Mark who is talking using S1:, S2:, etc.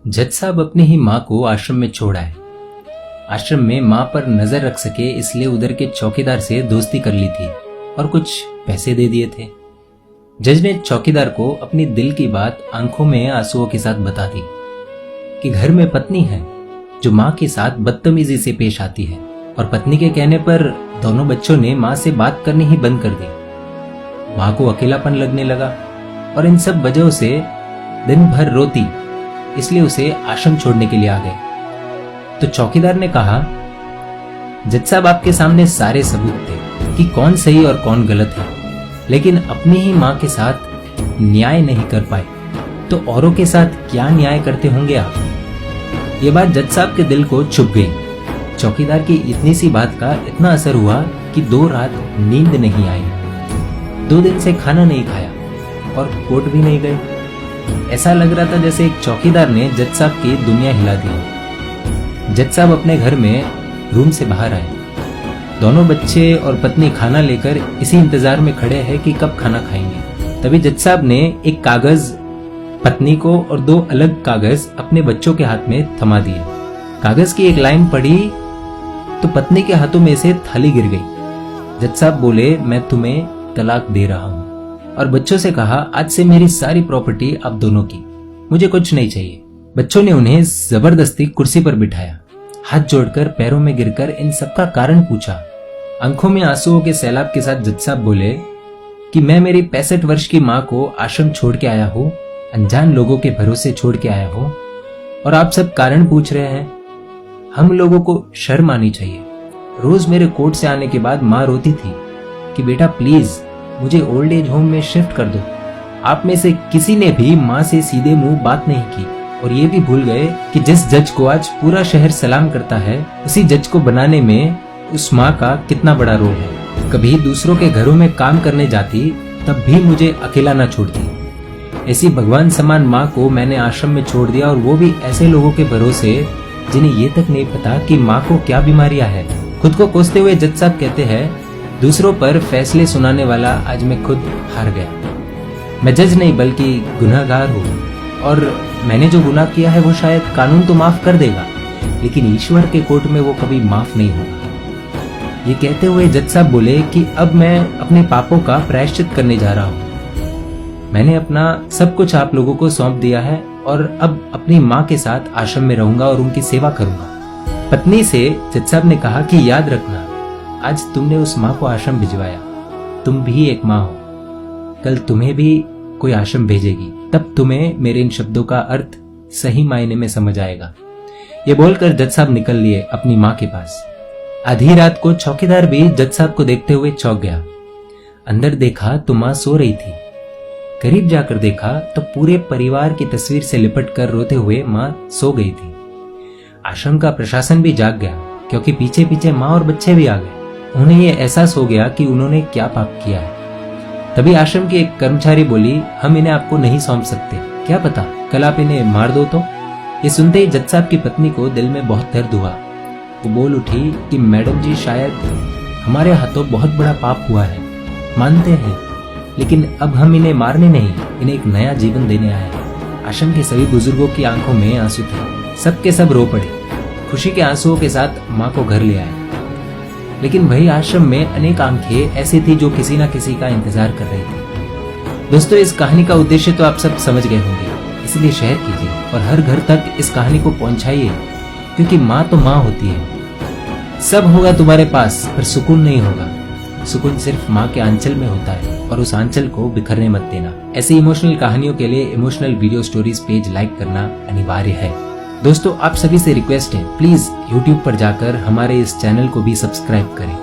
S1: जज साहब अपनी ही माँ को आश्रम में छोड़ आए। आश्रम में माँ पर नजर रख सके इसलिए उधर के चौकीदार से दोस्ती कर ली थी और कुछ पैसे दे दिए थे। जज ने चौकीदार को अपनी दिल की बात आंखों में आंसुओं के साथ बता दी कि घर में पत्नी है जो माँ के साथ बदतमीजी से पेश आती है और पत्नी के कहने पर दोनों बच्चों ने माँ से बात करनी ही बंद कर दी। माँ को अकेलापन लगने लगा और इन सब वजहों से दिन भर रोती, इसलिए उसे आश्रम छोड़ने के लिए आ गए। तो चौकीदार ने कहा, जज साहब आपके सामने सारे सबूत थे कि कौन सही और कौन गलत है, लेकिन अपनी ही माँ के साथ न्याय नहीं कर पाए तो औरों के साथ क्या न्याय करते होंगे आप। ये बात जज साहब के दिल को छुप गई। चौकीदार की इतनी सी बात का इतना असर हुआ कि 2 रात नींद नहीं आई, 2 दिन से खाना नहीं खाया और कोर्ट भी नहीं गए। ऐसा लग रहा था जैसे एक चौकीदार ने जज साहब की दुनिया हिला दी। जज साहब अपने घर में रूम से बाहर आए। दोनों बच्चे और पत्नी खाना लेकर इसी इंतजार में खड़े हैं कि कब खाना खाएंगे। तभी जज साहब ने एक कागज पत्नी को और 2 अलग कागज अपने बच्चों के हाथ में थमा दिए। कागज की एक लाइन पढ़ी तो पत्नी के हाथों में से थाली गिर गई। जज साहब बोले, मैं तुम्हें तलाक दे रहा हूँ, और बच्चों से कहा, आज से मेरी सारी प्रॉपर्टी आप दोनों की, मुझे कुछ नहीं चाहिए। बच्चों ने उन्हें जबरदस्ती कुर्सी पर बिठाया, हाथ जोड़कर पैरों में गिरकर इन सबका कारण पूछा। आंखों में आंसुओं के सैलाब के साथ जज साहब बोले कि मैं मेरी 65 वर्ष की माँ को आश्रम छोड़ के आया हूँ, अनजान लोगों के भरोसे छोड़ के आया हूँ, और आप सब कारण पूछ रहे हैं। हम लोगों को शर्म आनी चाहिए। रोज मेरे कोर्ट से आने के बाद माँ रोती थी कि बेटा प्लीज मुझे ओल्ड एज होम में शिफ्ट कर दो। आप में से किसी ने भी माँ से सीधे मुंह बात नहीं की, और ये भी भूल गए कि जिस जज को आज पूरा शहर सलाम करता है, उसी जज को बनाने में उस माँ का कितना बड़ा रोल है। कभी दूसरों के घरों में काम करने जाती तब भी मुझे अकेला ना छोड़ती। ऐसी भगवान समान माँ को मैंने आश्रम में छोड़ दिया, और वो भी ऐसे लोगों के भरोसे जिन्हें ये तक नहीं पता कि माँ को क्या बीमारियां है। खुद को कोसते हुए जज साहब कहते हैं, दूसरों पर फैसले सुनाने वाला आज मैं खुद हार गया। मैं जज नहीं बल्कि गुनहगार हूँ, और मैंने जो गुनाह किया है वो शायद कानून तो माफ कर देगा, लेकिन ईश्वर के कोर्ट में वो कभी माफ नहीं होगा। ये कहते हुए जज साहब बोले कि अब मैं अपने पापों का प्रायश्चित करने जा रहा हूँ। मैंने अपना सब कुछ आप लोगों को सौंप दिया है, और अब अपनी माँ के साथ आश्रम में रहूंगा और उनकी सेवा करूंगा। पत्नी से जज साहब ने कहा कि याद रखना, आज तुमने उस माँ को आश्रम भिजवाया, तुम भी एक माँ हो, कल तुम्हें भी कोई आश्रम भेजेगी, तब तुम्हें मेरे इन शब्दों का अर्थ सही मायने में समझ आएगा। ये बोलकर जज साहब निकल लिए अपनी माँ के पास। आधी रात को चौकीदार भी जज साहब को देखते हुए चौंक गया। अंदर देखा तो माँ सो रही थी। करीब जाकर देखा तो पूरे परिवार की तस्वीर से लिपट कर रोते हुए माँ सो गई थी। आश्रम का प्रशासन भी जाग गया, क्योंकि पीछे पीछे माँ और बच्चे भी आ गए। उन्हें ये एहसास हो गया कि उन्होंने क्या पाप किया है। तभी आश्रम की एक कर्मचारी बोली, हम इन्हें आपको नहीं सौंप सकते, क्या पता कल आप इन्हें मार दो तो। ये सुनते ही जज साहब की पत्नी को दिल में बहुत दर्द हुआ। वो बोल उठी कि मैडम जी, शायद हमारे हाथों बहुत बड़ा पाप हुआ है, मानते हैं, लेकिन अब हम इन्हें मारने नहीं, इन्हें एक नया जीवन देने आए हैं। आश्रम के सभी बुजुर्गों की आंखों में आंसू थे, सबके सब रो पड़े। खुशी के आंसुओं के साथ माँ को घर ले आए। लेकिन वही आश्रम में अनेक आंखें ऐसी थी जो किसी ना किसी का इंतजार कर रही थी। दोस्तों, इस कहानी का उद्देश्य तो आप सब समझ गए होंगे, इसलिए शेयर कीजिए और हर घर तक इस कहानी को पहुंचाइए, क्योंकि माँ तो माँ होती है। सब होगा तुम्हारे पास, पर सुकून नहीं होगा। सुकून सिर्फ माँ के आंचल में होता है, और उस आंचल को बिखरने मत देना। ऐसी इमोशनल कहानियों के लिए emotional video stories page like करना अनिवार्य है। दोस्तों, आप सभी से रिक्वेस्ट है, प्लीज YouTube पर जाकर हमारे इस चैनल को भी सब्सक्राइब करें।